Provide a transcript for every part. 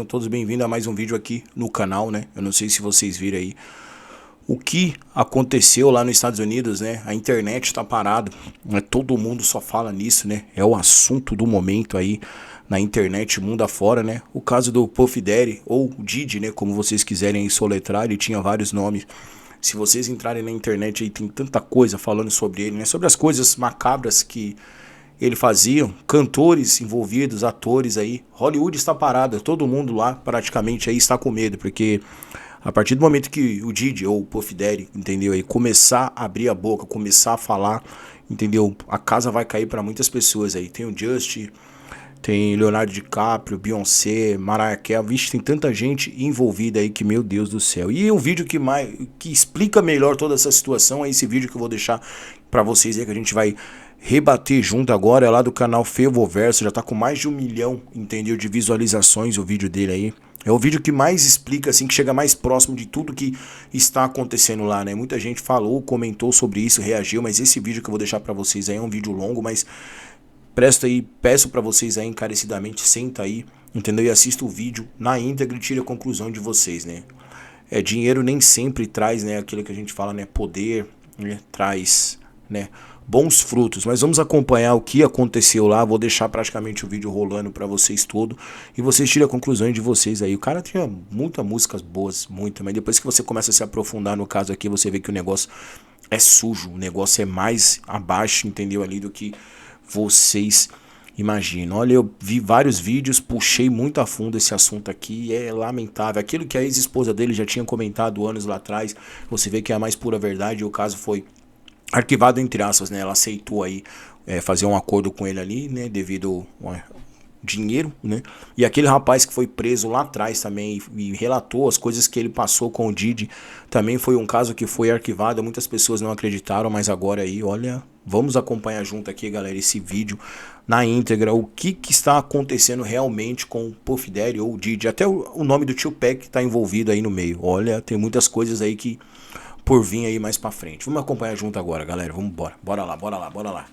todos bem-vindos a mais um vídeo aqui no canal, né? Eu não sei se vocês viram aí o que aconteceu lá nos Estados Unidos, né? A internet tá parada, né? Todo mundo só fala nisso, né? É o assunto do momento aí na internet, mundo afora, né? O caso do Puff Daddy, ou Diddy, né? Como vocês quiserem aí soletrar, ele tinha vários nomes. Se vocês entrarem na internet aí, tem tanta coisa falando sobre ele, né? Sobre as coisas macabras que ele fazia, cantores envolvidos, atores aí. Hollywood está parada, todo mundo lá praticamente aí está com medo, porque a partir do momento que o Diddy ou o Puff Daddy, entendeu, aí começar a abrir a boca, começar a falar, entendeu, a casa vai cair para muitas pessoas aí. Tem o Justin, tem Leonardo DiCaprio, Beyoncé, Mariah Carey, vixe, tem tanta gente envolvida aí que, meu Deus do céu. E o vídeo que explica melhor toda essa situação é esse vídeo que eu vou deixar para vocês aí, que a gente vai rebater junto agora, é lá do canal Fervoverso, já tá com mais de 1 milhão, entendeu, de visualizações o vídeo dele aí. É o vídeo que mais explica, assim, que chega mais próximo de tudo que está acontecendo lá, né? Muita gente falou, comentou sobre isso, reagiu, mas esse vídeo que eu vou deixar pra vocês aí é um vídeo longo, mas presta aí, peço pra vocês aí encarecidamente, senta aí, entendeu? E assista o vídeo na íntegra e tire a conclusão de vocês, né? Dinheiro nem sempre traz, né, aquilo que a gente fala, né, poder, né, traz, né, bons frutos, mas vamos acompanhar o que aconteceu lá. Vou deixar praticamente o vídeo rolando pra vocês todo e vocês tirem a conclusão de vocês aí. O cara tinha muitas músicas boas, muita, mas depois que você começa a se aprofundar no caso aqui, você vê que o negócio é sujo, o negócio é mais abaixo, entendeu, ali do que vocês imaginam. Olha, eu vi vários vídeos, puxei muito a fundo esse assunto aqui, é lamentável. Aquilo que a ex-esposa dele já tinha comentado anos lá atrás, você vê que é a mais pura verdade, e o caso foi arquivado entre aspas, né? Ela aceitou aí fazer um acordo com ele ali, né? Devido ao dinheiro, né? E aquele rapaz que foi preso lá atrás também e relatou as coisas que ele passou com o Diddy, também foi um caso que foi arquivado. Muitas pessoas não acreditaram, mas agora aí, olha, vamos acompanhar junto aqui, galera, esse vídeo na íntegra, o que está acontecendo realmente com o Puff Daddy ou o Diddy, até o nome do Tupac está envolvido aí no meio. Olha, tem muitas coisas aí que por vir aí mais pra frente. Vamos acompanhar junto agora, galera. Vamos embora. Bora lá, bora lá, bora lá.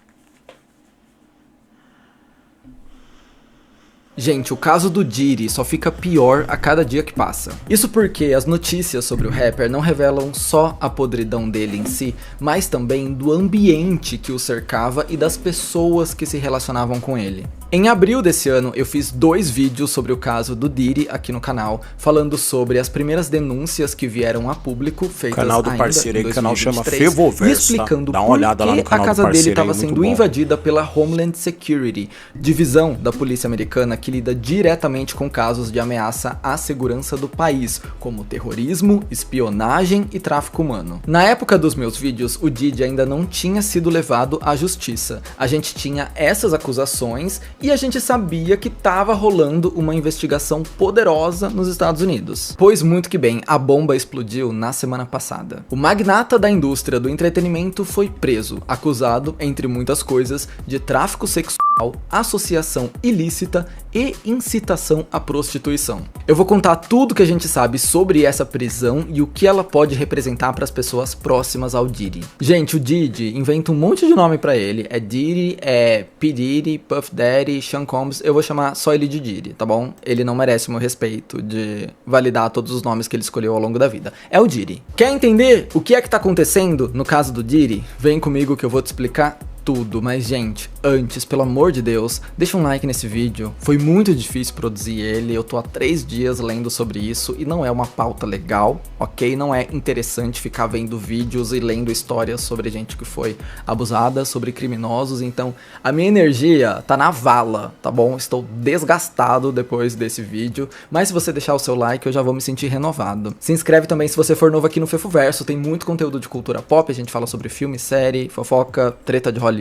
Gente, o caso do Diddy só fica pior a cada dia que passa. Isso porque as notícias sobre o rapper não revelam só a podridão dele em si, mas também do ambiente que o cercava e das pessoas que se relacionavam com ele. Em abril desse ano, eu fiz 2 vídeos sobre o caso do Diddy aqui no canal, falando sobre as primeiras denúncias que vieram a público, feitas canal do ainda parceiro aí, em o canal chama 2023, Fervoverso, e explicando tá? Dá uma olhada lá no por que canal a casa do dele parceiro estava aí, muito sendo bom. invadida pela Homeland Security, divisão da polícia americana que lida diretamente com casos de ameaça à segurança do país, como terrorismo, espionagem e tráfico humano. Na época dos meus vídeos, o Diddy ainda não tinha sido levado à justiça. A gente tinha essas acusações e a gente sabia que estava rolando uma investigação poderosa nos Estados Unidos. Pois muito que bem, a bomba explodiu na semana passada. O magnata da indústria do entretenimento foi preso, acusado, entre muitas coisas, de tráfico sexual, associação ilícita e incitação à prostituição. Eu vou contar tudo que a gente sabe sobre essa prisão e o que ela pode representar para as pessoas próximas ao Diddy. Gente, o Diddy inventa um monte de nome para ele. É Diddy, é P. Diddy, Puff Daddy, Sean Combs. Eu vou chamar só ele de Diddy, tá bom? Ele não merece o meu respeito de validar todos os nomes que ele escolheu ao longo da vida. É o Diddy. Quer entender o que é que tá acontecendo no caso do Diddy? Vem comigo que eu vou te explicar tudo, mas gente, antes, pelo amor de Deus, deixa um like nesse vídeo. Foi muito difícil produzir ele, eu tô há 3 dias lendo sobre isso e não é uma pauta legal, ok? Não é interessante ficar vendo vídeos e lendo histórias sobre gente que foi abusada, sobre criminosos, então a minha energia tá na vala, tá bom? Estou desgastado depois desse vídeo, mas se você deixar o seu like eu já vou me sentir renovado. Se inscreve também se você for novo aqui no Fervoverso, tem muito conteúdo de cultura pop, a gente fala sobre filme, série, fofoca, treta de Hollywood,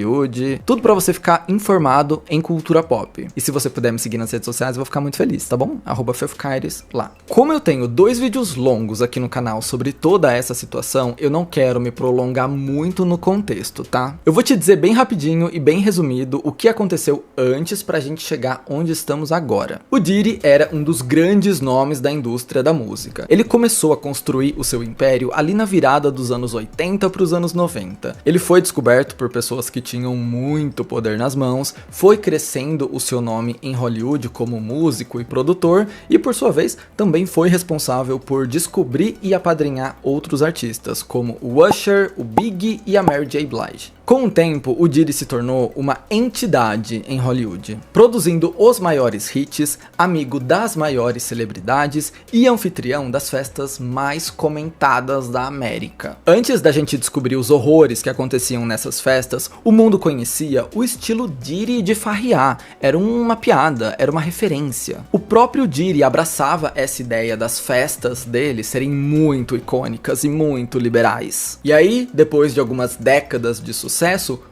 tudo pra você ficar informado em cultura pop. E se você puder me seguir nas redes sociais, eu vou ficar muito feliz, tá bom? @FefCaires lá. Como eu tenho 2 vídeos longos aqui no canal sobre toda essa situação, eu não quero me prolongar muito no contexto, tá? Eu vou te dizer bem rapidinho e bem resumido o que aconteceu antes pra gente chegar onde estamos agora. O Diddy era um dos grandes nomes da indústria da música. Ele começou a construir o seu império ali na virada dos anos 80 pros anos 90. Ele foi descoberto por pessoas que tinham muito poder nas mãos, foi crescendo o seu nome em Hollywood como músico e produtor e, por sua vez, também foi responsável por descobrir e apadrinhar outros artistas, como o Usher, o Biggie e a Mary J. Blige. Com o tempo, o Diddy se tornou uma entidade em Hollywood, produzindo os maiores hits, amigo das maiores celebridades e anfitrião das festas mais comentadas da América. Antes da gente descobrir os horrores que aconteciam nessas festas, o mundo conhecia o estilo Diddy de farrear, era uma piada, era uma referência. O próprio Diddy abraçava essa ideia das festas dele serem muito icônicas e muito liberais. E aí, depois de algumas décadas de sucesso,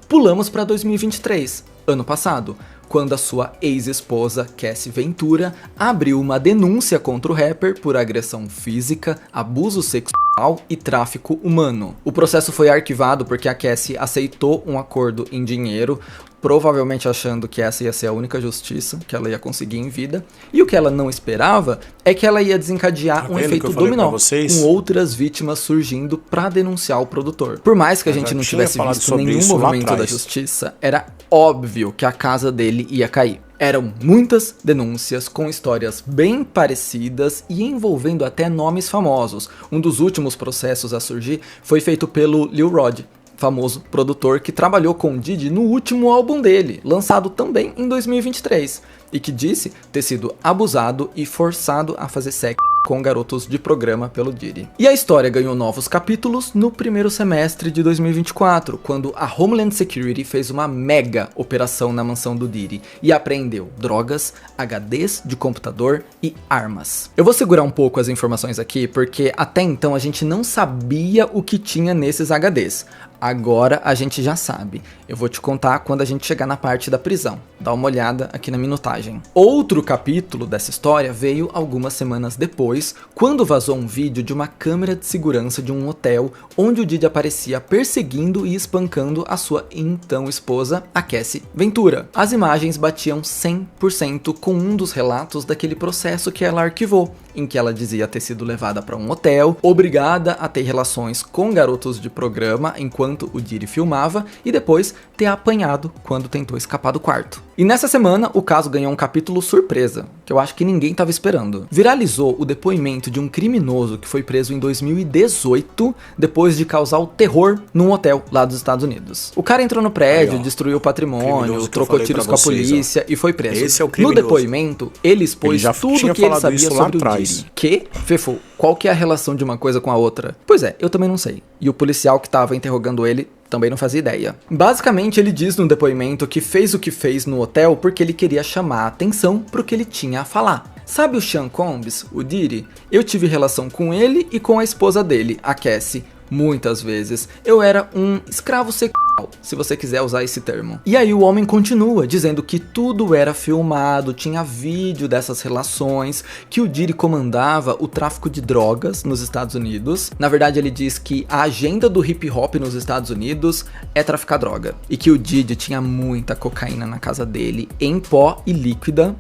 pulamos para 2023, ano passado, quando a sua ex-esposa, Cassie Ventura, abriu uma denúncia contra o rapper por agressão física, abuso sexual e tráfico humano. O processo foi arquivado porque a Cassie aceitou um acordo em dinheiro, provavelmente achando que essa ia ser a única justiça que ela ia conseguir em vida, e o que ela não esperava é que ela ia desencadear um efeito dominó, com outras vítimas surgindo pra denunciar o produtor. Por mais que a gente não tivesse visto nenhum movimento da justiça, era óbvio que a casa dele ia cair. Eram muitas denúncias com histórias bem parecidas e envolvendo até nomes famosos. Um dos últimos processos a surgir foi feito pelo Lil Rod, famoso produtor que trabalhou com Diddy no último álbum dele, lançado também em 2023, e que disse ter sido abusado e forçado a fazer sexo com garotos de programa pelo Diddy. E a história ganhou novos capítulos no primeiro semestre de 2024, quando a Homeland Security fez uma mega operação na mansão do Diddy e apreendeu drogas, HDs de computador e armas. Eu vou segurar um pouco as informações aqui, porque até então a gente não sabia o que tinha nesses HDs. Agora a gente já sabe. Eu vou te contar quando a gente chegar na parte da prisão. Dá uma olhada aqui na minutagem. Outro capítulo dessa história veio algumas semanas depois, quando vazou um vídeo de uma câmera de segurança de um hotel, onde o Diddy aparecia perseguindo e espancando a sua então esposa, a Cassie Ventura. As imagens batiam 100% com um dos relatos daquele processo que ela arquivou, em que ela dizia ter sido levada para um hotel, obrigada a ter relações com garotos de programa enquanto o Diddy filmava e depois ter apanhado quando tentou escapar do quarto. E nessa semana o caso ganhou um capítulo surpresa, que eu acho que ninguém estava esperando. Viralizou o depoimento de um criminoso que foi preso em 2018 depois de causar o terror num hotel lá dos Estados Unidos. O cara entrou no prédio, destruiu o patrimônio, trocou tiros com a polícia e foi preso. Esse é o criminoso. No depoimento, ele expôs tudo que ele sabia sobre o Diddy. Que, Fefo, qual que é a relação de uma coisa com a outra? Pois é, eu também não sei. E o policial que estava interrogando ele também não fazia ideia. Basicamente, ele diz no depoimento que fez o que fez no hotel porque ele queria chamar a atenção pro que ele tinha a falar. Sabe o Sean Combs, o Diddy? Eu tive relação com ele e com a esposa dele, a Cassie, muitas vezes. Eu era um escravo sexual, se você quiser usar esse termo. E aí o homem continua dizendo que tudo era filmado, tinha vídeo dessas relações, que o Diddy comandava o tráfico de drogas nos Estados Unidos. Na verdade, ele diz que a agenda do hip hop nos Estados Unidos é traficar droga. E que o Diddy tinha muita cocaína na casa dele, em pó e líquida,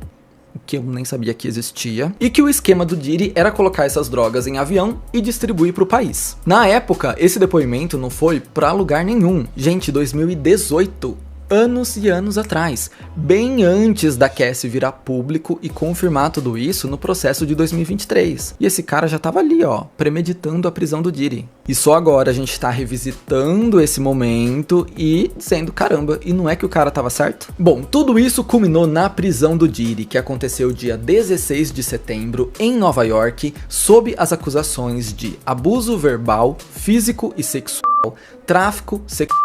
que eu nem sabia que existia, e que o esquema do Diddy era colocar essas drogas em avião e distribuir para o país. Na época, esse depoimento não foi para lugar nenhum. Gente, 2018, anos e anos atrás, bem antes da Cassie virar público e confirmar tudo isso no processo de 2023. E esse cara já tava ali, ó, premeditando a prisão do Diddy. E só agora a gente tá revisitando esse momento e dizendo, caramba, e não é que o cara tava certo? Bom, tudo isso culminou na prisão do Diddy, que aconteceu dia 16 de setembro em Nova York, sob as acusações de abuso verbal, físico e sexual, tráfico sexual,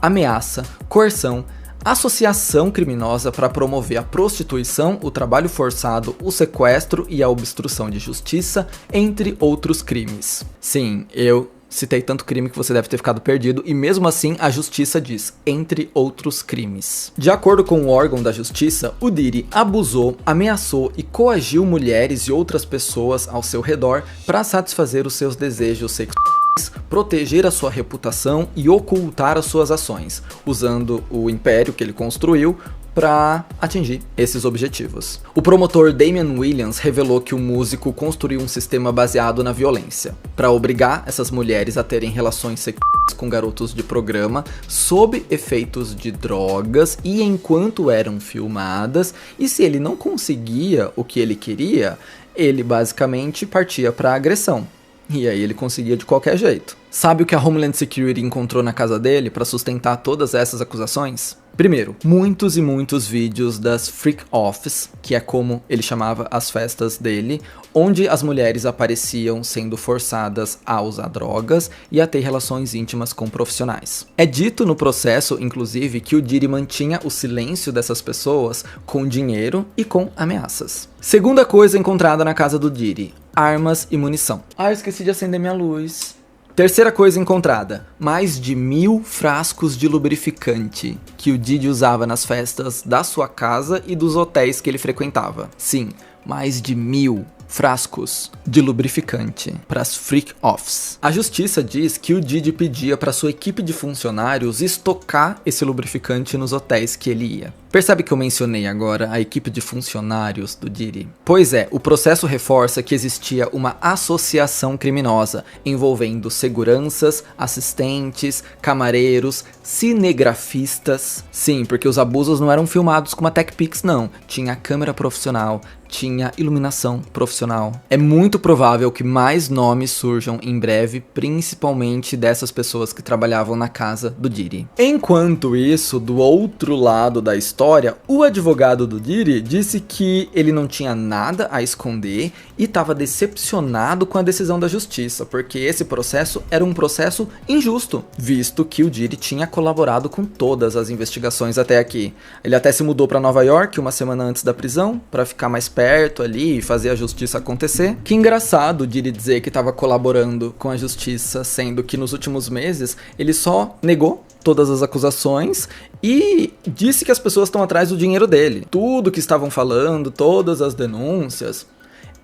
ameaça, coerção, associação criminosa para promover a prostituição, o trabalho forçado, o sequestro e a obstrução de justiça, entre outros crimes. Sim, eu citei tanto crime que você deve ter ficado perdido, e mesmo assim a justiça diz, entre outros crimes. De acordo com o órgão da justiça, o Diddy abusou, ameaçou e coagiu mulheres e outras pessoas ao seu redor para satisfazer os seus desejos sexuais, proteger a sua reputação e ocultar as suas ações, usando o império que ele construiu para atingir esses objetivos. O promotor Damian Williams revelou que o músico construiu um sistema baseado na violência, para obrigar essas mulheres a terem relações sexuais com garotos de programa sob efeitos de drogas e enquanto eram filmadas, e se ele não conseguia o que ele queria, ele basicamente partia para agressão. E aí ele conseguia de qualquer jeito. Sabe o que a Homeland Security encontrou na casa dele para sustentar todas essas acusações? Primeiro, muitos e muitos vídeos das freak offs, que é como ele chamava as festas dele, onde as mulheres apareciam sendo forçadas a usar drogas e a ter relações íntimas com profissionais. É dito no processo, inclusive, que o Diddy mantinha o silêncio dessas pessoas com dinheiro e com ameaças. Segunda coisa encontrada na casa do Diddy: armas e munição. Eu esqueci de acender minha luz. Terceira coisa encontrada: mais de 1000 frascos de lubrificante que o Diddy usava nas festas da sua casa e dos hotéis que ele frequentava. Sim, mais de 1000 frascos de lubrificante para as freak offs. A justiça diz que o Diddy pedia para sua equipe de funcionários estocar esse lubrificante nos hotéis que ele ia. Percebe que eu mencionei agora a equipe de funcionários do Diddy? Pois é, o processo reforça que existia uma associação criminosa envolvendo seguranças, assistentes, camareiros, cinegrafistas. Sim, porque os abusos não eram filmados com uma TechPix, não. Tinha câmera profissional, tinha iluminação profissional. É muito provável que mais nomes surjam em breve, principalmente dessas pessoas que trabalhavam na casa do Diddy. Enquanto isso, do outro lado da história, o advogado do Diddy disse que ele não tinha nada a esconder e estava decepcionado com a decisão da justiça, porque esse processo era um processo injusto, visto que o Diddy tinha colaborado com todas as investigações até aqui. Ele até se mudou para Nova York uma semana antes da prisão, para ficar mais perto ali e fazer a justiça acontecer. Que engraçado o Diddy dizer que estava colaborando com a justiça, sendo que nos últimos meses ele só negou todas as acusações e disse que as pessoas estão atrás do dinheiro dele. Tudo que estavam falando, todas as denúncias,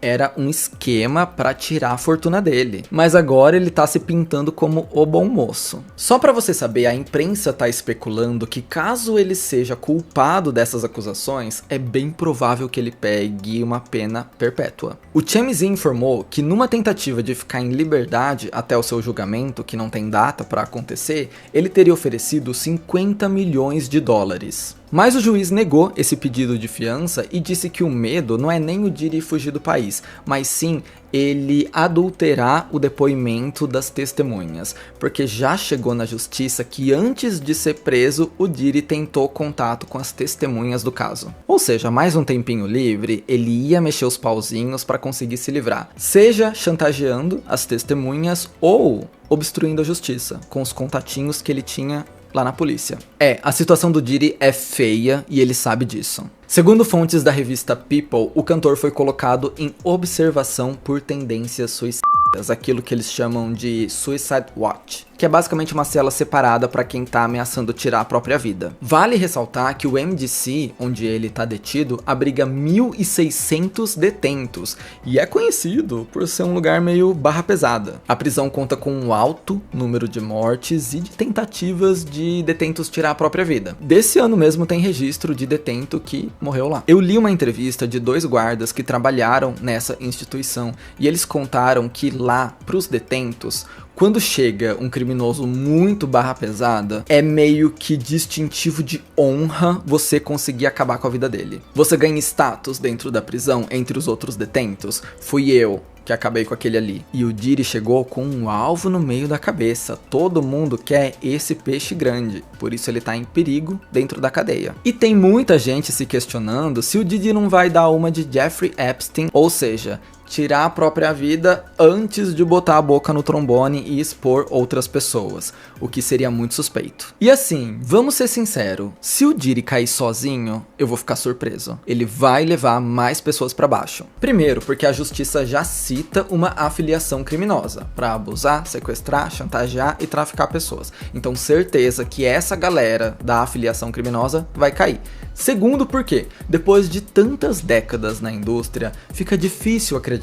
era um esquema para tirar a fortuna dele. Mas agora ele tá se pintando como o bom moço. Só para você saber, a imprensa tá especulando que caso ele seja culpado dessas acusações, é bem provável que ele pegue uma pena perpétua. O TMZ informou que numa tentativa de ficar em liberdade até o seu julgamento, que não tem data para acontecer, ele teria oferecido 50 milhões de dólares. Mas o juiz negou esse pedido de fiança e disse que o medo não é nem o Diddy fugir do país, mas sim ele adulterar o depoimento das testemunhas, porque já chegou na justiça que antes de ser preso, o Diddy tentou contato com as testemunhas do caso. Ou seja, mais um tempinho livre, ele ia mexer os pauzinhos para conseguir se livrar, seja chantageando as testemunhas ou obstruindo a justiça, com os contatinhos que ele tinha lá na polícia. A situação do Diddy é feia e ele sabe disso. Segundo fontes da revista People, o cantor foi colocado em observação por tendências suicidas, aquilo que eles chamam de Suicide Watch, que é basicamente uma cela separada para quem tá ameaçando tirar a própria vida. Vale ressaltar que o MDC, onde ele tá detido, abriga 1.600 detentos e é conhecido por ser um lugar meio barra pesada. A prisão conta com um alto número de mortes e de tentativas de detentos tirar a própria vida. Desse ano mesmo tem registro de detento que morreu lá. Eu li uma entrevista de 2 guardas que trabalharam nessa instituição e eles contaram que lá, pros detentos, quando chega um criminoso muito barra pesada, é meio que distintivo de honra você conseguir acabar com a vida dele. Você ganha status dentro da prisão entre os outros detentos. Fui eu que acabei com aquele ali. E o Diddy chegou com um alvo no meio da cabeça. Todo mundo quer esse peixe grande. Por isso ele tá em perigo dentro da cadeia. E tem muita gente se questionando se o Diddy não vai dar uma de Jeffrey Epstein, ou seja, tirar a própria vida antes de botar a boca no trombone e expor outras pessoas, o que seria muito suspeito. E assim, vamos ser sinceros, se o Diddy cair sozinho, eu vou ficar surpreso. Ele vai levar mais pessoas pra baixo. Primeiro, porque a justiça já cita uma afiliação criminosa, pra abusar, sequestrar, chantagear e traficar pessoas. Então certeza que essa galera da afiliação criminosa vai cair. Segundo, porque depois de tantas décadas na indústria, fica difícil acreditar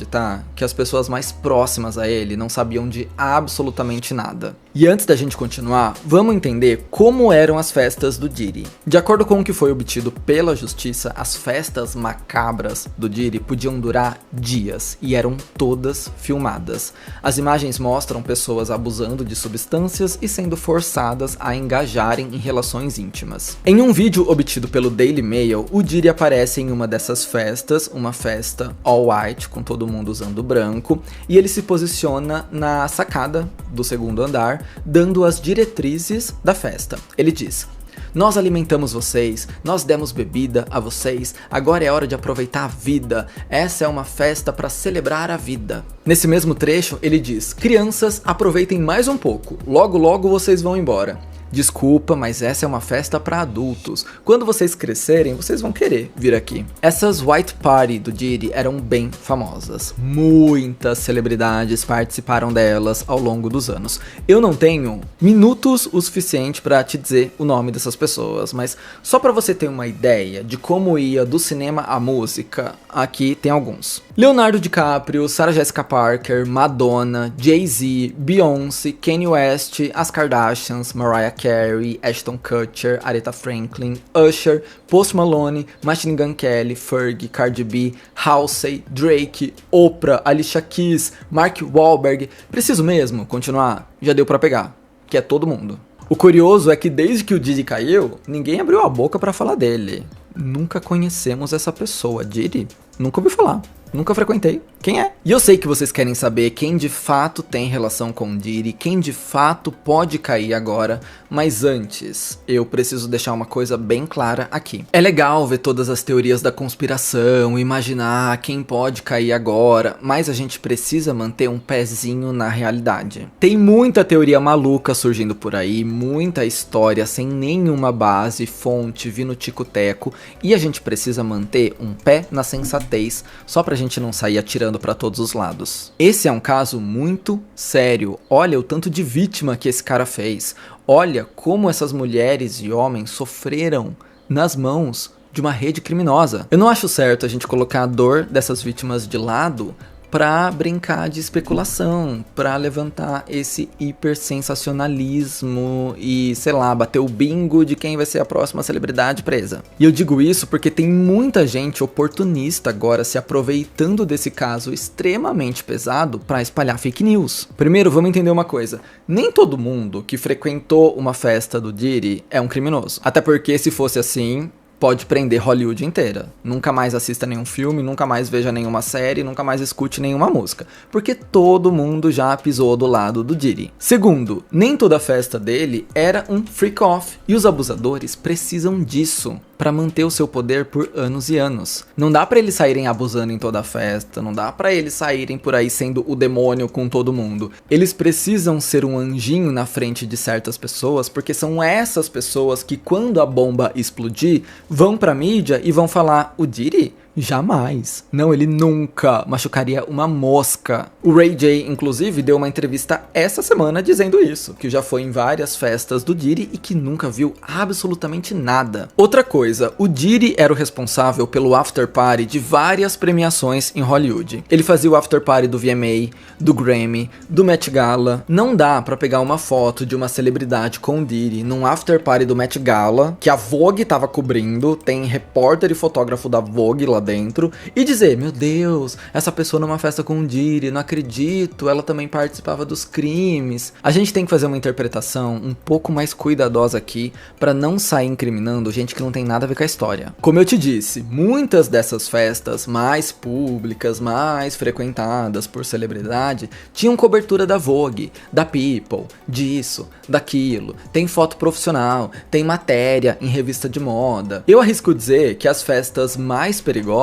que as pessoas mais próximas a ele não sabiam de absolutamente nada. E antes da gente continuar, vamos entender como eram as festas do Diddy. De acordo com o que foi obtido pela justiça, as festas macabras do Diddy podiam durar dias e eram todas filmadas. As imagens mostram pessoas abusando de substâncias e sendo forçadas a engajarem em relações íntimas. Em um vídeo obtido pelo Daily Mail, o Diddy aparece em uma dessas festas, uma festa all white, com todo mundo usando branco, e ele se posiciona na sacada do segundo andar, dando as diretrizes da festa. Ele diz: "Nós alimentamos vocês, nós demos bebida a vocês, agora é hora de aproveitar a vida. Essa é uma festa para celebrar a vida." Nesse mesmo trecho, ele diz: "Crianças, aproveitem mais um pouco, logo logo vocês vão embora. Desculpa, mas essa é uma festa para adultos. Quando vocês crescerem, vocês vão querer vir aqui." Essas White Party do Diddy eram bem famosas. Muitas celebridades participaram delas ao longo dos anos. Eu não tenho minutos o suficiente para te dizer o nome dessas pessoas, mas só para você ter uma ideia de como ia do cinema à música, aqui tem alguns. Leonardo DiCaprio, Sarah Jessica Parker, Madonna, Jay-Z, Beyoncé, Kanye West, as Kardashians, Mariah Carey, Ashton Kutcher, Aretha Franklin, Usher, Post Malone, Machine Gun Kelly, Fergie, Cardi B, Halsey, Drake, Oprah, Alicia Keys, Mark Wahlberg. Preciso mesmo continuar? Já deu pra pegar, que é todo mundo. O curioso é que desde que o Diddy caiu, ninguém abriu a boca pra falar dele. Nunca conhecemos essa pessoa. Diddy? Nunca ouvi falar. Nunca frequentei. Quem é? E eu sei que vocês querem saber quem de fato tem relação com Diddy, quem de fato pode cair agora, mas antes, eu preciso deixar uma coisa bem clara aqui. É legal ver todas as teorias da conspiração, imaginar quem pode cair agora, mas a gente precisa manter um pezinho na realidade. Tem muita teoria maluca surgindo por aí, muita história sem nenhuma base, fonte, vindo tico-teco, e a gente precisa manter um pé na sensatez, só pra gente não sair atirando pra todos os lados. Esse é um caso muito sério. Olha o tanto de vítima que esse cara fez. Olha como essas mulheres e homens sofreram nas mãos de uma rede criminosa. Eu não acho certo a gente colocar a dor dessas vítimas de lado pra brincar de especulação, pra levantar esse hipersensacionalismo e, sei lá, bater o bingo de quem vai ser a próxima celebridade presa. E eu digo isso porque tem muita gente oportunista agora se aproveitando desse caso extremamente pesado pra espalhar fake news. Primeiro, vamos entender uma coisa. Nem todo mundo que frequentou uma festa do Diddy é um criminoso. Até porque, se fosse assim, pode prender Hollywood inteira. Nunca mais assista nenhum filme, nunca mais veja nenhuma série, nunca mais escute nenhuma música. Porque todo mundo já pisou do lado do Diddy. Segundo, nem toda festa dele era um freak-off. E os abusadores precisam disso para manter o seu poder por anos e anos. Não dá para eles saírem abusando em toda a festa, não dá para eles saírem por aí sendo o demônio com todo mundo. Eles precisam ser um anjinho na frente de certas pessoas, porque são essas pessoas que, quando a bomba explodir, vão pra mídia e vão falar: "O Diddy? Jamais. Não, ele nunca machucaria uma mosca." O Ray J, inclusive, deu uma entrevista essa semana dizendo isso, que já foi em várias festas do Diddy e que nunca viu absolutamente nada. Outra coisa, o Diddy era o responsável pelo after party de várias premiações em Hollywood. Ele fazia o after party do VMA, do Grammy, do Met Gala. Não dá pra pegar uma foto de uma celebridade com o Diddy num after party do Met Gala, que a Vogue tava cobrindo, tem repórter e fotógrafo da Vogue lá dentro, e dizer: "Meu Deus, essa pessoa numa festa com o Diddy, não acredito, ela também participava dos crimes." A gente tem que fazer uma interpretação um pouco mais cuidadosa aqui, pra não sair incriminando gente que não tem nada a ver com a história. Como eu te disse, muitas dessas festas mais públicas, mais frequentadas por celebridade, tinham cobertura da Vogue, da People, disso, daquilo, tem foto profissional, tem matéria em revista de moda. Eu arrisco dizer que as festas mais perigosas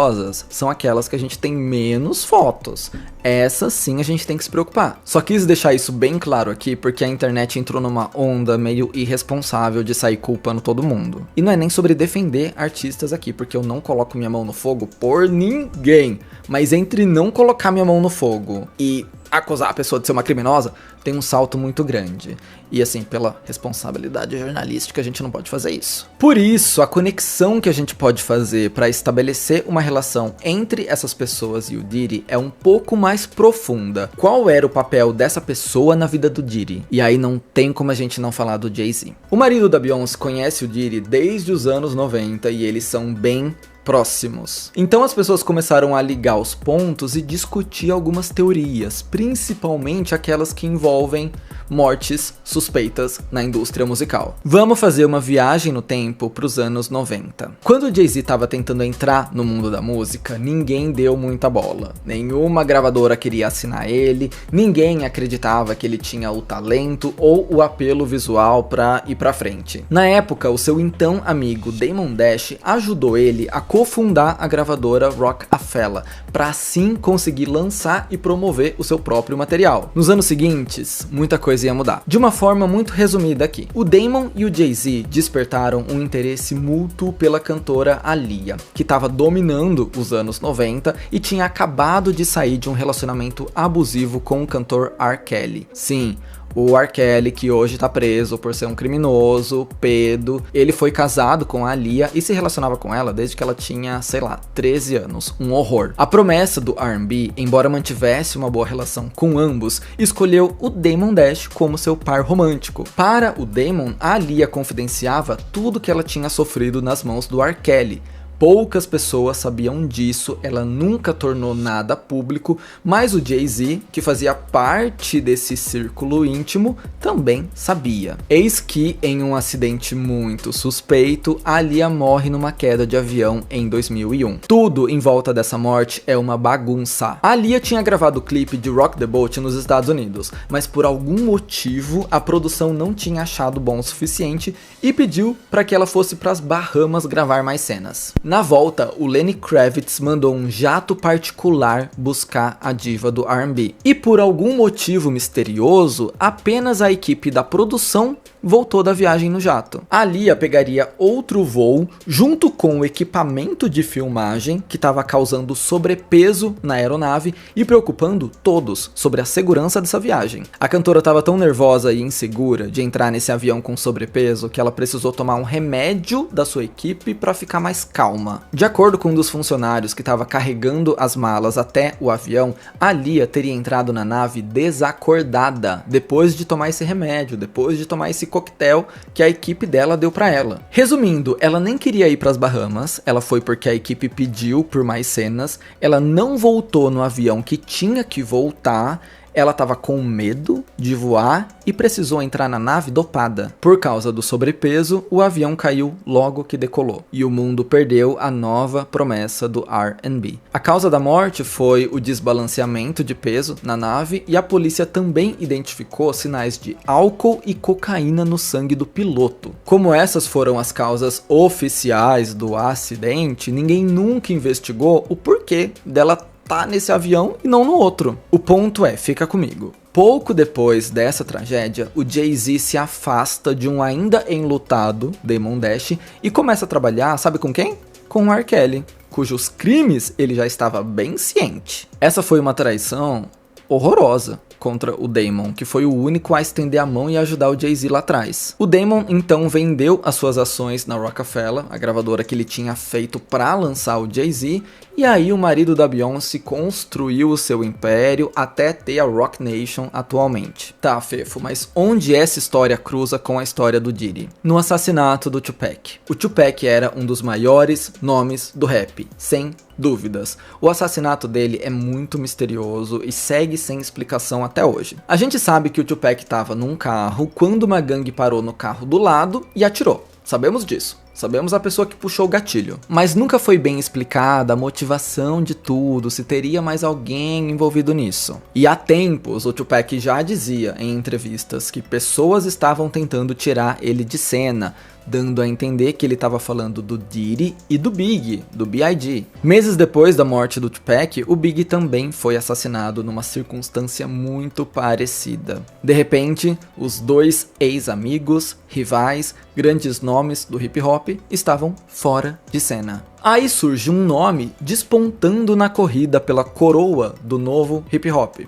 são aquelas que a gente tem menos fotos. Essas sim a gente tem que se preocupar. Só quis deixar isso bem claro aqui porque a internet entrou numa onda meio irresponsável de sair culpando todo mundo. E não é nem sobre defender artistas aqui, porque eu não coloco minha mão no fogo por ninguém. Mas entre não colocar minha mão no fogo e acusar a pessoa de ser uma criminosa, tem um salto muito grande. E assim, pela responsabilidade jornalística, a gente não pode fazer isso. Por isso, a conexão que a gente pode fazer para estabelecer uma relação entre essas pessoas e o Diddy é um pouco mais profunda. Qual era o papel dessa pessoa na vida do Diddy? E aí não tem como a gente não falar do Jay-Z. O marido da Beyoncé conhece o Diddy desde os anos 90 e eles são bem próximos. Então as pessoas começaram a ligar os pontos e discutir algumas teorias, principalmente aquelas que envolvem mortes suspeitas na indústria musical. Vamos fazer uma viagem no tempo para os anos 90. Quando o Jay-Z estava tentando entrar no mundo da música, ninguém deu muita bola. Nenhuma gravadora queria assinar ele, ninguém acreditava que ele tinha o talento ou o apelo visual para ir para frente. Na época, o seu então amigo Damon Dash ajudou ele a cofundar a gravadora Roc-A-Fella, para assim conseguir lançar e promover o seu próprio material. Nos anos seguintes, muita coisa ia mudar. De uma forma muito resumida aqui, o Damon e o Jay-Z despertaram um interesse mútuo pela cantora Aaliyah, que estava dominando os anos 90 e tinha acabado de sair de um relacionamento abusivo com o cantor R. Kelly. Sim, o R. Kelly, que hoje tá preso por ser um criminoso, pedo, ele foi casado com a Aaliyah e se relacionava com ela desde que ela tinha, sei lá, 13 anos. Um horror. A promessa do R&B, embora mantivesse uma boa relação com ambos, escolheu o Damon Dash como seu par romântico. Para o Damon, a Aaliyah confidenciava tudo que ela tinha sofrido nas mãos do R. Kelly. Poucas pessoas sabiam disso, ela nunca tornou nada público, mas o Jay-Z, que fazia parte desse círculo íntimo, também sabia. Eis que, em um acidente muito suspeito, a Aaliyah morre numa queda de avião em 2001. Tudo em volta dessa morte é uma bagunça. A Aaliyah tinha gravado o clipe de Rock the Boat nos Estados Unidos, mas por algum motivo a produção não tinha achado bom o suficiente e pediu para que ela fosse para as Bahamas gravar mais cenas. Na volta, o Lenny Kravitz mandou um jato particular buscar a diva do R&B. E por algum motivo misterioso, apenas a equipe da produção voltou da viagem no jato. A Aaliyah pegaria outro voo junto com o equipamento de filmagem que estava causando sobrepeso na aeronave e preocupando todos sobre a segurança dessa viagem. A cantora estava tão nervosa e insegura de entrar nesse avião com sobrepeso que ela precisou tomar um remédio da sua equipe para ficar mais calma. De acordo com um dos funcionários que estava carregando as malas até o avião, a Aaliyah teria entrado na nave desacordada depois de tomar esse remédio, depois de tomar esse coquetel que a equipe dela deu para ela. Resumindo, ela nem queria ir para as Bahamas, ela foi porque a equipe pediu por mais cenas, ela não voltou no avião que tinha que voltar, ela estava com medo de voar e precisou entrar na nave dopada. Por causa do sobrepeso, o avião caiu logo que decolou e o mundo perdeu a nova promessa do R&B. A causa da morte foi o desbalanceamento de peso na nave e a polícia também identificou sinais de álcool e cocaína no sangue do piloto. Como essas foram as causas oficiais do acidente, ninguém nunca investigou o porquê dela tá nesse avião e não no outro. O ponto é, fica comigo. Pouco depois dessa tragédia, o Jay-Z se afasta de um ainda enlutado Damon Dash e começa a trabalhar, sabe com quem? Com o R. Kelly, cujos crimes ele já estava bem ciente. Essa foi uma traição horrorosa contra o Damon, que foi o único a estender a mão e ajudar o Jay-Z lá atrás. O Damon então vendeu as suas ações na Roc-A-Fella, a gravadora que ele tinha feito para lançar o Jay-Z, e aí o marido da Beyoncé construiu o seu império até ter a Roc Nation atualmente. Tá, Fefo, mas onde essa história cruza com a história do Diddy? No assassinato do Tupac. O Tupac era um dos maiores nomes do rap, sem dúvidas. O assassinato dele é muito misterioso e segue sem explicação até hoje. A gente sabe que o Tupac estava num carro quando uma gangue parou no carro do lado e atirou. Sabemos disso. Sabemos a pessoa que puxou o gatilho. Mas nunca foi bem explicada a motivação de tudo, se teria mais alguém envolvido nisso. E há tempos, o Tupac já dizia em entrevistas que pessoas estavam tentando tirar ele de cena, dando a entender que ele estava falando do Diddy e do Big, do B.I.G. Meses depois da morte do Tupac, o Big também foi assassinado numa circunstância muito parecida. De repente, os dois ex-amigos, rivais, grandes nomes do hip hop estavam fora de cena. Aí surge um nome despontando na corrida pela coroa do novo hip hop: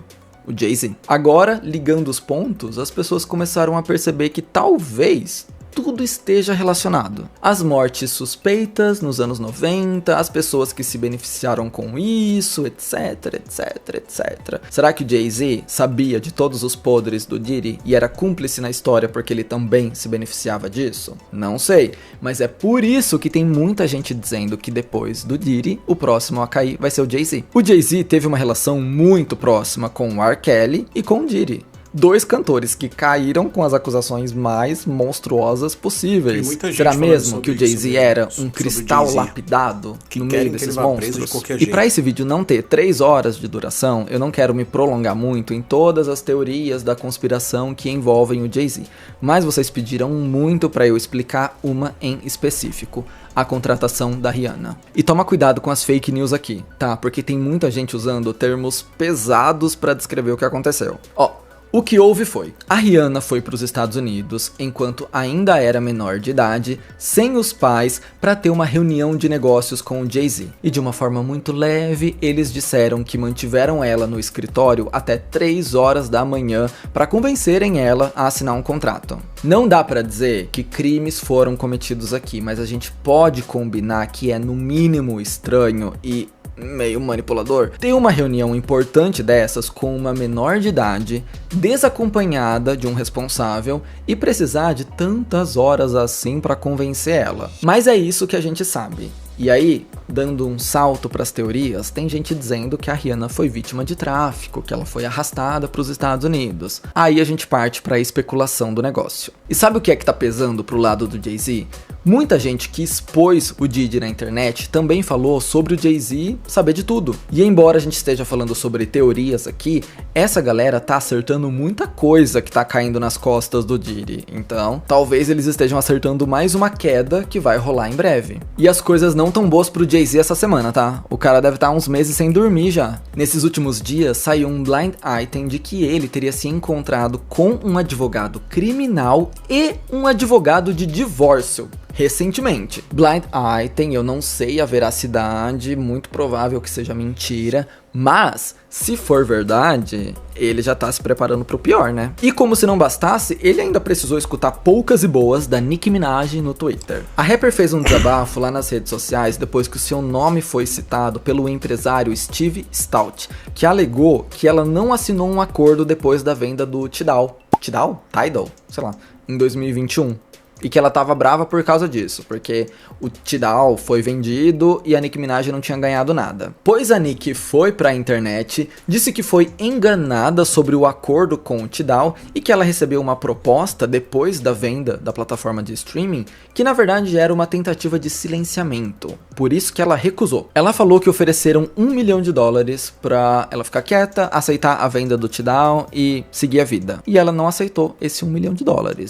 o Jay-Z. Agora, ligando os pontos, as pessoas começaram a perceber que talvez tudo esteja relacionado. As mortes suspeitas nos anos 90, as pessoas que se beneficiaram com isso, etc, etc, etc. Será que o Jay-Z sabia de todos os podres do Diddy e era cúmplice na história porque ele também se beneficiava disso? Não sei, mas é por isso que tem muita gente dizendo que depois do Diddy, o próximo a cair vai ser o Jay-Z. O Jay-Z teve uma relação muito próxima com o R. Kelly e com o Diddy. Dois cantores que caíram com as acusações mais monstruosas possíveis. Será mesmo que o Jay-Z era um cristal lapidado no meio desses monstros? E para esse vídeo não ter 3 horas de duração, eu não quero me prolongar muito em todas as teorias da conspiração que envolvem o Jay-Z. Mas vocês pediram muito para eu explicar uma em específico. A contratação da Rihanna. E toma cuidado com as fake news aqui, tá? Porque tem muita gente usando termos pesados para descrever o que aconteceu. O que houve foi, a Rihanna foi para os Estados Unidos enquanto ainda era menor de idade, sem os pais, para ter uma reunião de negócios com o Jay-Z. E de uma forma muito leve, eles disseram que mantiveram ela no escritório até 3 horas da manhã para convencerem ela a assinar um contrato. Não dá para dizer que crimes foram cometidos aqui, mas a gente pode combinar que é no mínimo estranho e meio manipulador, ter uma reunião importante dessas com uma menor de idade, desacompanhada de um responsável e precisar de tantas horas assim para convencer ela. Mas é isso que a gente sabe. E aí, dando um salto para as teorias, tem gente dizendo que a Rihanna foi vítima de tráfico, que ela foi arrastada para os Estados Unidos. Aí a gente parte para a especulação do negócio. E sabe o que é que tá pesando pro lado do Jay-Z? Muita gente que expôs o Diddy na internet também falou sobre o Jay-Z saber de tudo. E embora a gente esteja falando sobre teorias aqui, essa galera tá acertando muita coisa que tá caindo nas costas do Diddy. Então, talvez eles estejam acertando mais uma queda que vai rolar em breve. E as coisas não tão boas pro Jay-Z essa semana, tá? O cara deve estar uns meses sem dormir já. Nesses últimos dias, saiu um blind item de que ele teria se encontrado com um advogado criminal e um advogado de divórcio recentemente. Blind item, eu não sei a veracidade, muito provável que seja mentira, mas se for verdade, ele já tá se preparando pro pior, né? E como se não bastasse, ele ainda precisou escutar poucas e boas da Nicki Minaj no Twitter. A rapper fez um desabafo lá nas redes sociais depois que o seu nome foi citado pelo empresário Steve Stout, que alegou que ela não assinou um acordo depois da venda do Tidal, sei lá, em 2021. E que ela tava brava por causa disso, porque o Tidal foi vendido e a Nicki Minaj não tinha ganhado nada. Pois a Nicki foi pra internet, disse que foi enganada sobre o acordo com o Tidal e que ela recebeu uma proposta depois da venda da plataforma de streaming, que na verdade era uma tentativa de silenciamento. Por isso que ela recusou. Ela falou que ofereceram $1 milhão pra ela ficar quieta, aceitar a venda do Tidal e seguir a vida. E ela não aceitou esse $1 milhão,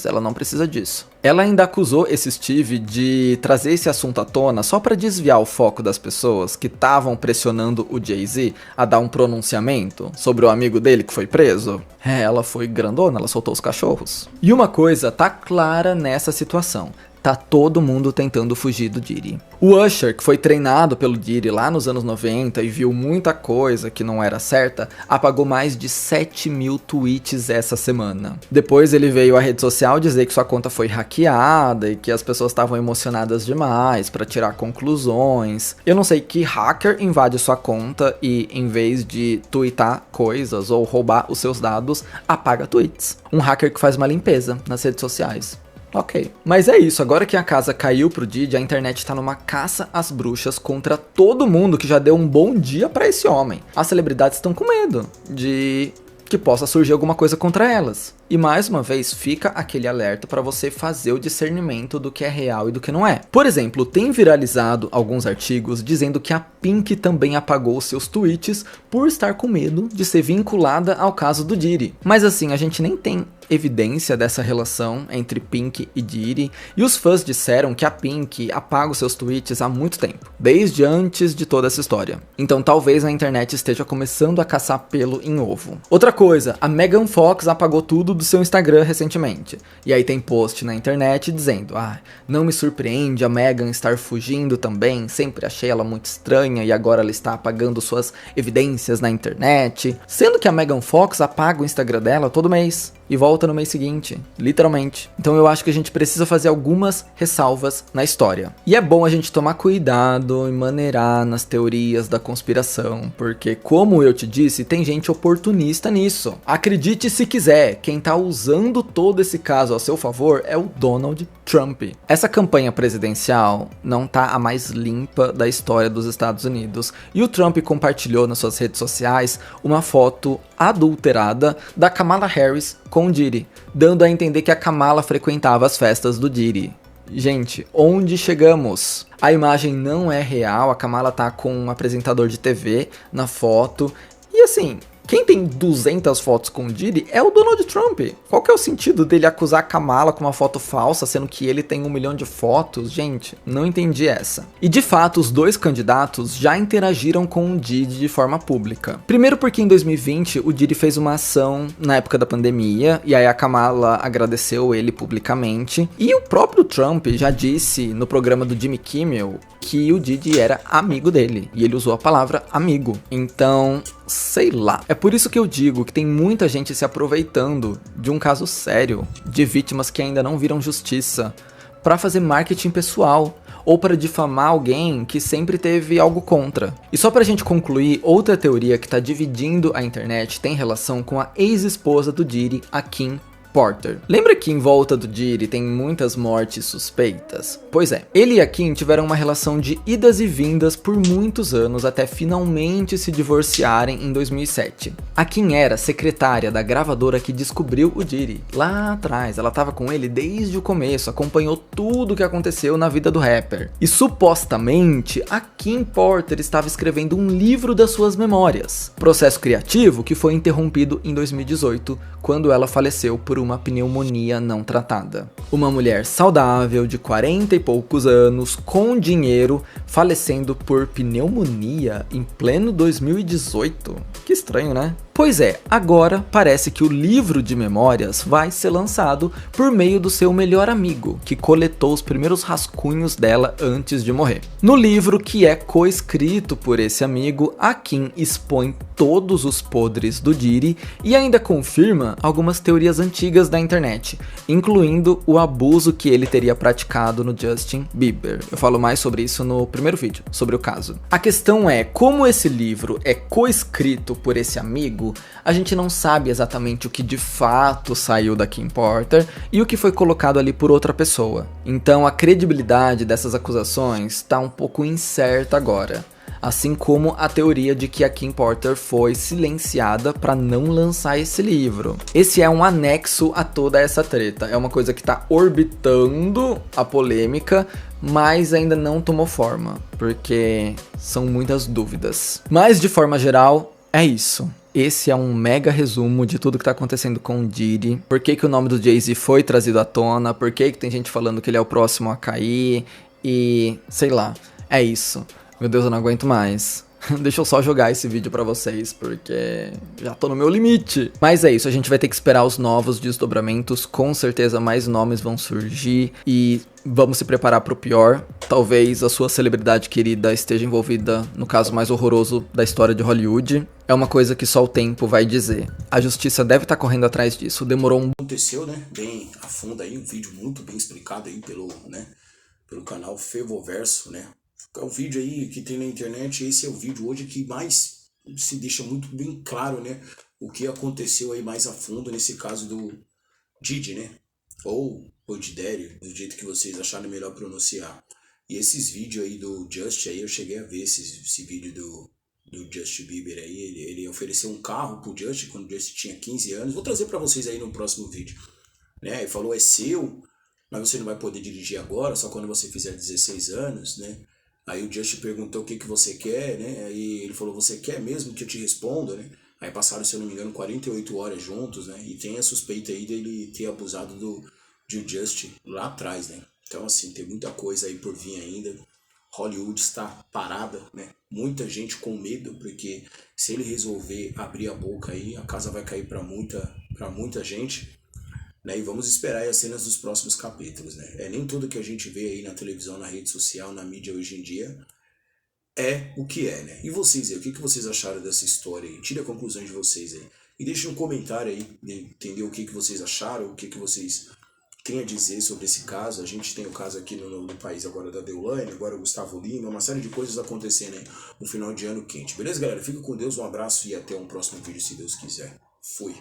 ela não precisa disso. Ela ainda acusou esse Steve de trazer esse assunto à tona só para desviar o foco das pessoas que estavam pressionando o Jay-Z a dar um pronunciamento sobre o amigo dele que foi preso. Ela foi grandona, ela soltou os cachorros. E uma coisa tá clara nessa situação. Tá todo mundo tentando fugir do Diddy. O Usher, que foi treinado pelo Diddy lá nos anos 90 e viu muita coisa que não era certa, apagou mais de 7.000 tweets essa semana. Depois ele veio à rede social dizer que sua conta foi hackeada e que as pessoas estavam emocionadas demais para tirar conclusões. Eu não sei que hacker invade sua conta e, em vez de tweetar coisas ou roubar os seus dados, apaga tweets. Um hacker que faz uma limpeza nas redes sociais. Ok. Mas é isso, agora que a casa caiu pro Diddy, a internet tá numa caça às bruxas contra todo mundo que já deu um bom dia pra esse homem. As celebridades estão com medo de que possa surgir alguma coisa contra elas. E mais uma vez fica aquele alerta para você fazer o discernimento do que é real e do que não é. Por exemplo, tem viralizado alguns artigos dizendo que a Pink também apagou seus tweets por estar com medo de ser vinculada ao caso do Diddy. Mas assim, a gente nem tem evidência dessa relação entre Pink e Diddy, e os fãs disseram que a Pink apaga os seus tweets há muito tempo, desde antes de toda essa história. Então talvez a internet esteja começando a caçar pelo em ovo. Outra coisa, a Megan Fox apagou tudo do seu Instagram recentemente. E aí tem post na internet dizendo: não me surpreende a Megan estar fugindo também, sempre achei ela muito estranha e agora ela está apagando suas evidências na internet. Sendo que a Megan Fox apaga o Instagram dela todo mês e volta no mês seguinte, literalmente. Então eu acho que a gente precisa fazer algumas ressalvas na história. E é bom a gente tomar cuidado e maneirar nas teorias da conspiração, porque como eu te disse, tem gente oportunista nisso. Acredite se quiser, quem tá usando todo esse caso a seu favor é o Donald Trump. Essa campanha presidencial não tá a mais limpa da história dos Estados Unidos, e o Trump compartilhou nas suas redes sociais uma foto adulterada da Kamala Harris com o Diddy, dando a entender que a Kamala frequentava as festas do Diddy. Gente, onde chegamos? A imagem não é real, a Kamala tá com um apresentador de TV na foto, e assim, quem tem 200 fotos com o Diddy é o Donald Trump. Qual que é o sentido dele acusar a Kamala com uma foto falsa, sendo que ele tem 1 milhão de fotos? Gente, não entendi essa. E de fato, os dois candidatos já interagiram com o Diddy de forma pública. Primeiro porque em 2020 o Diddy fez uma ação na época da pandemia, e aí a Kamala agradeceu ele publicamente. E o próprio Trump já disse no programa do Jimmy Kimmel que o Diddy era amigo dele, e ele usou a palavra amigo. Então, sei lá. É por isso que eu digo que tem muita gente se aproveitando de um caso sério, de vítimas que ainda não viram justiça, para fazer marketing pessoal, ou para difamar alguém que sempre teve algo contra. E só pra gente concluir, outra teoria que tá dividindo a internet tem relação com a ex-esposa do Diddy, a Kim Porter. Lembra que em volta do Diddy tem muitas mortes suspeitas? Pois é, ele e a Kim tiveram uma relação de idas e vindas por muitos anos até finalmente se divorciarem em 2007. A Kim era secretária da gravadora que descobriu o Diddy. Lá atrás, ela estava com ele desde o começo, acompanhou tudo o que aconteceu na vida do rapper. E supostamente, a Kim Porter estava escrevendo um livro das suas memórias. Processo criativo que foi interrompido em 2018, quando ela faleceu por uma pneumonia não tratada. Uma mulher saudável de 40 e poucos anos, com dinheiro, falecendo por pneumonia em pleno 2018. Que estranho, né? Pois é, agora parece que o livro de memórias vai ser lançado por meio do seu melhor amigo, que coletou os primeiros rascunhos dela antes de morrer. No livro, que é coescrito por esse amigo, a Kim expõe todos os podres do Diddy e ainda confirma algumas teorias antigas da internet, incluindo o abuso que ele teria praticado no Justin Bieber. Eu falo mais sobre isso no primeiro vídeo, sobre o caso. A questão é, como esse livro é coescrito por esse amigo, a gente não sabe exatamente o que de fato saiu da Kim Porter e o que foi colocado ali por outra pessoa. Então a credibilidade dessas acusações está um pouco incerta agora. Assim como a teoria de que a Kim Porter foi silenciada para não lançar esse livro. Esse é um anexo a toda essa treta, é uma coisa que está orbitando a polêmica, mas ainda não tomou forma, porque são muitas dúvidas. Mas de forma geral, é isso. Esse é um mega resumo de tudo que tá acontecendo com o Diddy. Por que que o nome do Jay-Z foi trazido à tona, por que que tem gente falando que ele é o próximo a cair, e sei lá, é isso. Meu Deus, eu não aguento mais. Deixa eu só jogar esse vídeo pra vocês, porque já tô no meu limite. Mas é isso, a gente vai ter que esperar os novos desdobramentos, com certeza mais nomes vão surgir e vamos se preparar pro pior. Talvez a sua celebridade querida esteja envolvida no caso mais horroroso da história de Hollywood. É uma coisa que só o tempo vai dizer. A justiça deve estar correndo atrás disso, demorou um... Aconteceu, né, bem a fundo aí, um vídeo muito bem explicado aí pelo canal Fervoverso, né. É um vídeo aí que tem na internet, esse é o vídeo hoje que mais se deixa muito bem claro, né, o que aconteceu aí mais a fundo nesse caso do Diddy, né, ou Diddy, do jeito que vocês acharem melhor pronunciar. E esses vídeos aí do Just aí, eu cheguei a ver esse vídeo do Justin Bieber aí, ele ofereceu um carro pro Justin quando o Justin tinha 15 anos, vou trazer pra vocês aí no próximo vídeo, né, ele falou, é seu, mas você não vai poder dirigir agora, só quando você fizer 16 anos, né. Aí o Justin perguntou o que você quer, né? Aí ele falou, você quer mesmo que eu te responda, né? Aí passaram, se eu não me engano, 48 horas juntos, né? E tem a suspeita aí dele ter abusado do Just lá atrás, né? Então, assim, tem muita coisa aí por vir ainda. Hollywood está parada, né? Muita gente com medo, porque se ele resolver abrir a boca aí, a casa vai cair para muita gente, né? E vamos esperar aí as cenas dos próximos capítulos, né? Nem tudo que a gente vê aí na televisão, na rede social, na mídia hoje em dia é o que é, né? E vocês aí, o que vocês acharam dessa história aí? Tire a conclusão de vocês aí. E deixe um comentário aí, né? Entender o que vocês acharam, o que vocês têm a dizer sobre esse caso. A gente tem o caso aqui no país agora da Deolane, agora o Gustavo Lima, uma série de coisas acontecendo aí no final de ano quente. Beleza, galera? Fica com Deus, um abraço e até um próximo vídeo, se Deus quiser. Fui!